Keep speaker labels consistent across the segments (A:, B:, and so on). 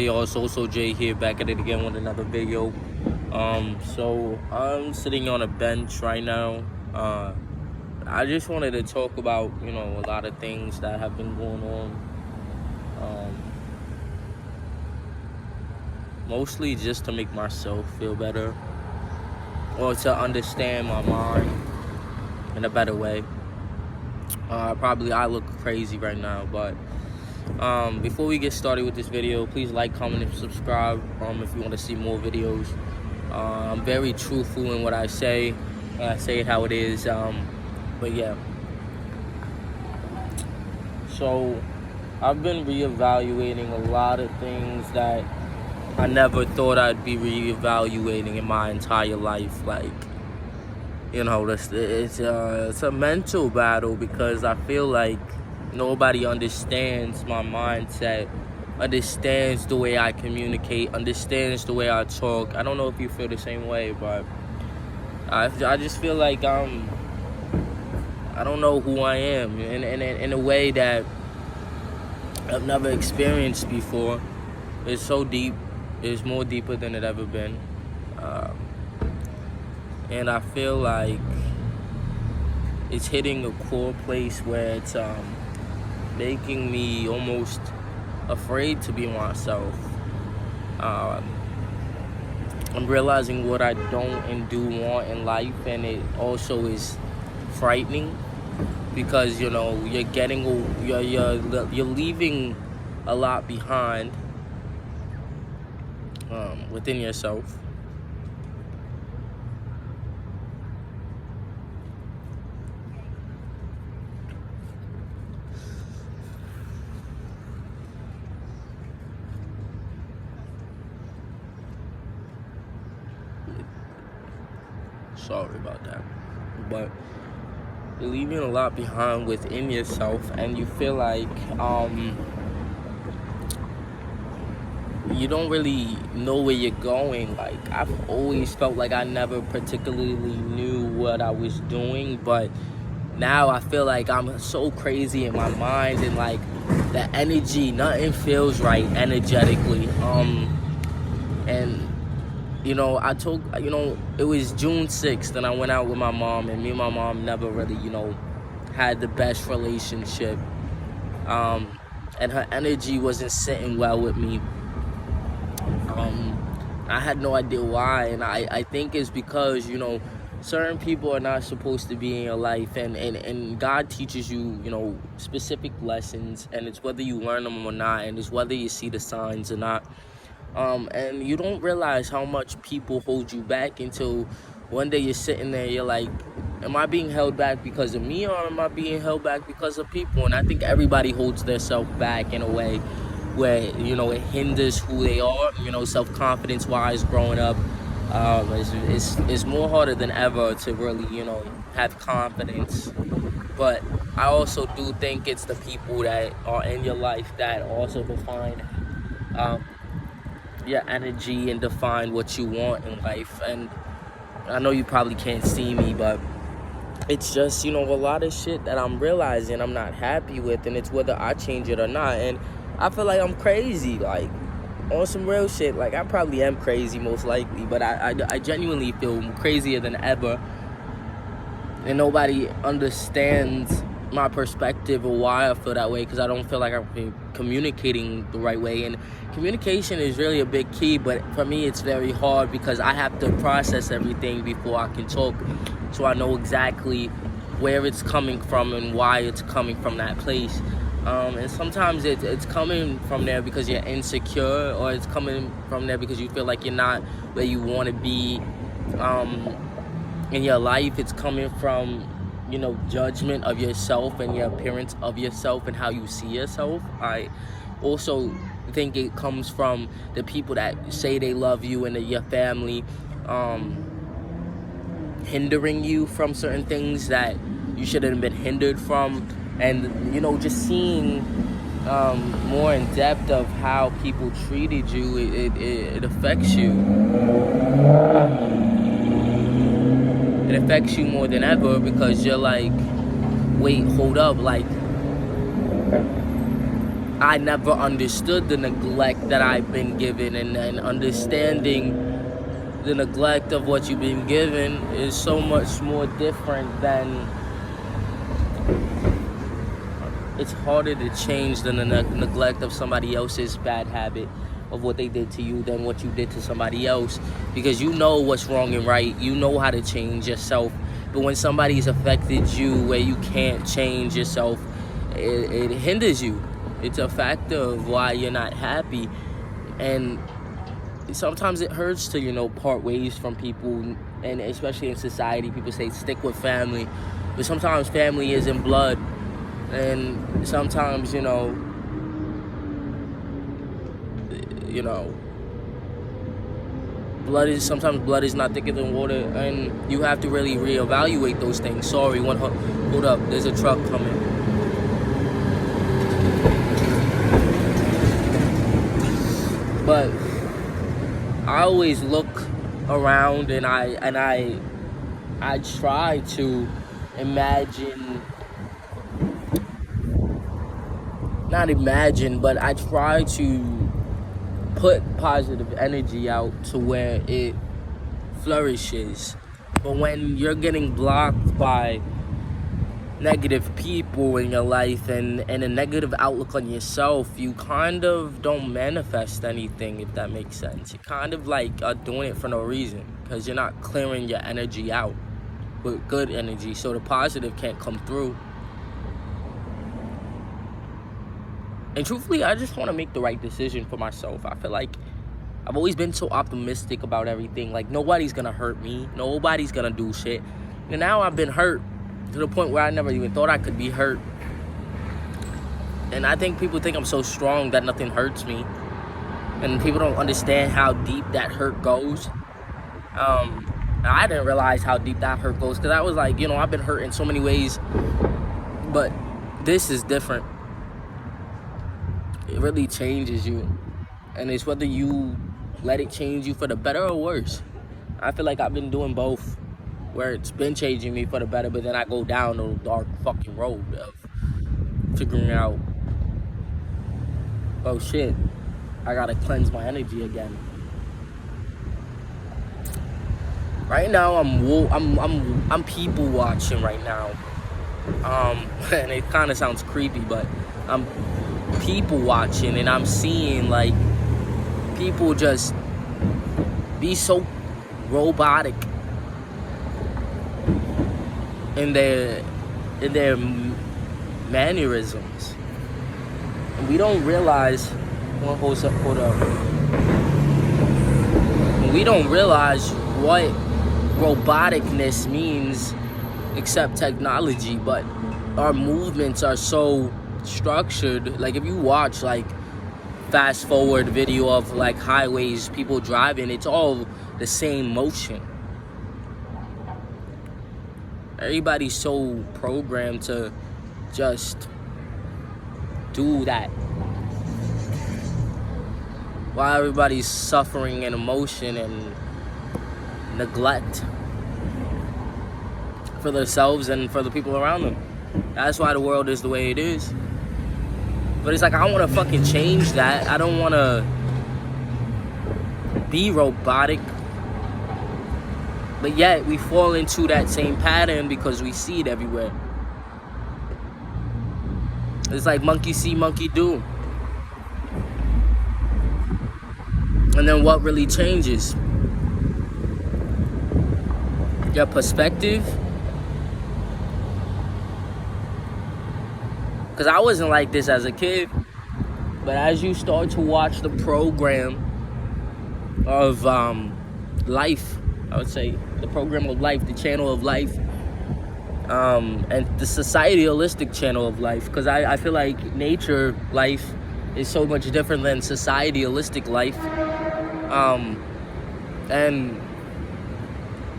A: Hey y'all, it's also Jay here, back at it again with another video. So I'm sitting on a bench right now. I just wanted to talk about, a lot of things that have been going on. Mostly just to make myself feel better, or to understand my mind in a better way. I look crazy right now, but before we get started with this video, please like, comment, and subscribe if you want to see more videos. I'm very truthful in what I say. I say it how it is. But yeah. So I've been reevaluating a lot of things that I never thought I'd be reevaluating in my entire life. Like, it's a mental battle, because I feel like nobody understands my mindset, understands the way I communicate, understands the way I talk. I don't know if you feel the same way, but I just feel like I don't know who I am in a way that I've never experienced before. It's so deep. It's more deeper than it ever been. And I feel like it's hitting a core place where it's making me almost afraid to be myself. I'm realizing what I don't and do want in life, and it also is frightening, because you're leaving a lot behind within yourself. Sorry about that, but you're leaving a lot behind within yourself, and you feel like you don't really know where you're going. Like, I've always felt like I never particularly knew what I was doing, but now I feel like I'm so crazy in my mind, and like the energy, nothing feels right energetically. And it was June 6th, and I went out with my mom, and me and my mom never really, had the best relationship. And her energy wasn't sitting well with me. I had no idea why, and I think it's because, certain people are not supposed to be in your life, and God teaches you, specific lessons, and it's whether you learn them or not, and it's whether you see the signs or not. And you don't realize how much people hold you back until one day you're sitting there, you're like, am I being held back because of me, or am I being held back because of people? And I think everybody holds themselves back in a way where, it hinders who they are, self-confidence wise growing up. It's more harder than ever to really, have confidence. But I also do think it's the people that are in your life that also define your energy and define what you want in life. And I know you probably can't see me, but it's just, a lot of shit that I'm realizing I'm not happy with, and it's whether I change it or not. And I feel like I'm crazy, like, on some real shit. Like, I probably am crazy, most likely, but I genuinely feel crazier than ever, and nobody understands my perspective or why I feel that way, because I don't feel like I'm communicating the right way. And communication is really a big key, but for me it's very hard, because I have to process everything before I can talk, so I know exactly where it's coming from and why it's coming from that place. And sometimes it's coming from there because you're insecure, or it's coming from there because you feel like you're not where you want to be in your life. It's coming from, judgment of yourself and your appearance of yourself and how you see yourself. I also think it comes from the people that say they love you and your family hindering you from certain things that you shouldn't have been hindered from. And, just seeing more in depth of how people treated you, it affects you. It affects you more than ever, because you're like, wait, hold up, like, I never understood the neglect that I've been given, and understanding the neglect of what you've been given is so much more different than, it's harder to change than the neglect of somebody else's bad habit of what they did to you than what you did to somebody else, because you know what's wrong and right, you know how to change yourself. But when somebody's affected you where you can't change yourself, it hinders you. It's a factor of why you're not happy. And sometimes it hurts to, part ways from people, and especially in society, people say stick with family, but sometimes family isn't blood, and sometimes, blood is not thicker than water, and you have to really reevaluate those things. Sorry, hold up, there's a truck coming. But I always look around, and I try to but I try to put positive energy out to where it flourishes. But when you're getting blocked by negative people in your life and a negative outlook on yourself, you kind of don't manifest anything, if that makes sense. You kind of like are doing it for no reason, because you're not clearing your energy out with good energy, so the positive can't come through. And truthfully, I just want to make the right decision for myself. I feel like I've always been so optimistic about everything. Like, nobody's gonna hurt me, nobody's gonna do shit. And now I've been hurt to the point where I never even thought I could be hurt. And I think people think I'm so strong that nothing hurts me. And people don't understand how deep that hurt goes. I didn't realize how deep that hurt goes, because I was like, I've been hurt in so many ways. But this is different. It really changes you. And it's whether you let it change you for the better or worse. I feel like I've been doing both, where it's been changing me for the better, but then I go down the dark fucking road of figuring out, oh shit, I gotta cleanse my energy again. Right now, I'm people watching right now, and it kind of sounds creepy, but I'm people watching, and I'm seeing like people just be so robotic in their mannerisms, and we don't realize. Hold up. We don't realize what roboticness means, except technology, but our movements are so structured. Like, if you watch like fast forward video of like highways, people driving, it's all the same motion. Everybody's so programmed to just do that, while everybody's suffering in emotion and neglect for themselves and for the people around them. That's why the world is the way it is. But it's like, I want to fucking change that. I don't want to be robotic. But yet, we fall into that same pattern because we see it everywhere. It's like monkey see, monkey do. And then what really changes? Your perspective. Because I wasn't like this as a kid. But as you start to watch the program of life, I would say the program of life, the channel of life, and the societalistic channel of life, because I feel like nature life is so much different than societalistic life. And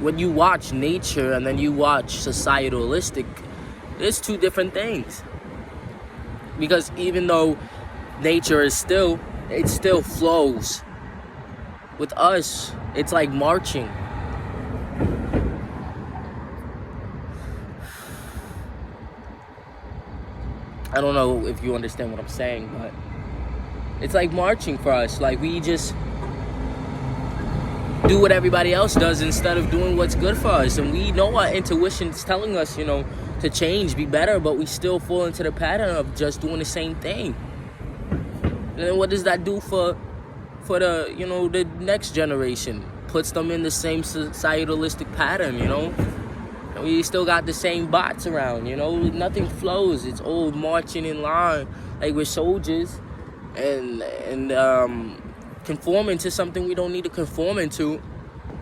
A: when you watch nature and then you watch societalistic, there's two different things. Because even though nature is still, it still flows. With us, it's like marching. I don't know if you understand what I'm saying, but It's like marching for us. Like, we just do what everybody else does instead of doing what's good for us. And we know our intuition's telling us, to change, be better, but we still fall into the pattern of just doing the same thing. And then what does that do for the, the next generation? Puts them in the same societalistic pattern, And we still got the same bots around, Nothing flows. It's all marching in line like we're soldiers and conforming to something we don't need to conform into.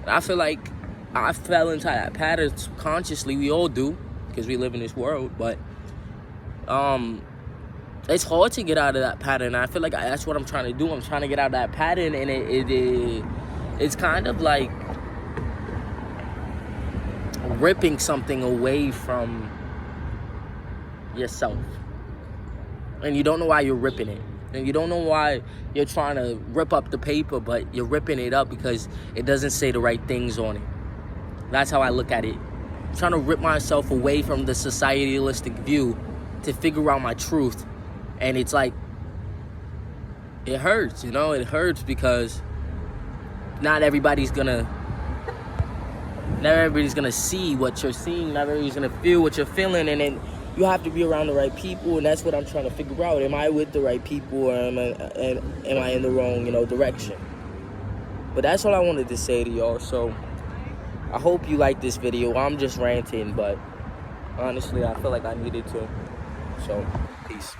A: I feel like I fell into that pattern subconsciously. We all do, because we live in this world. But it's hard to get out of that pattern. I feel like that's what I'm trying to do. I'm trying to get out of that pattern, and it's kind of like ripping something away from yourself. And you don't know why you're ripping it. And you don't know why you're trying to rip up the paper, but you're ripping it up because it doesn't say the right things on it. That's how I look at it. I'm trying to rip myself away from the societalistic view to figure out my truth. And it's like, it hurts, It hurts because not everybody's gonna see what you're seeing. Not everybody's gonna feel what you're feeling. And then you have to be around the right people, and that's what I'm trying to figure out. Am I with the right people, or am I in the wrong, direction? But that's all I wanted to say to y'all. So I hope you like this video. I'm just ranting, but honestly, I feel like I needed to. So, peace.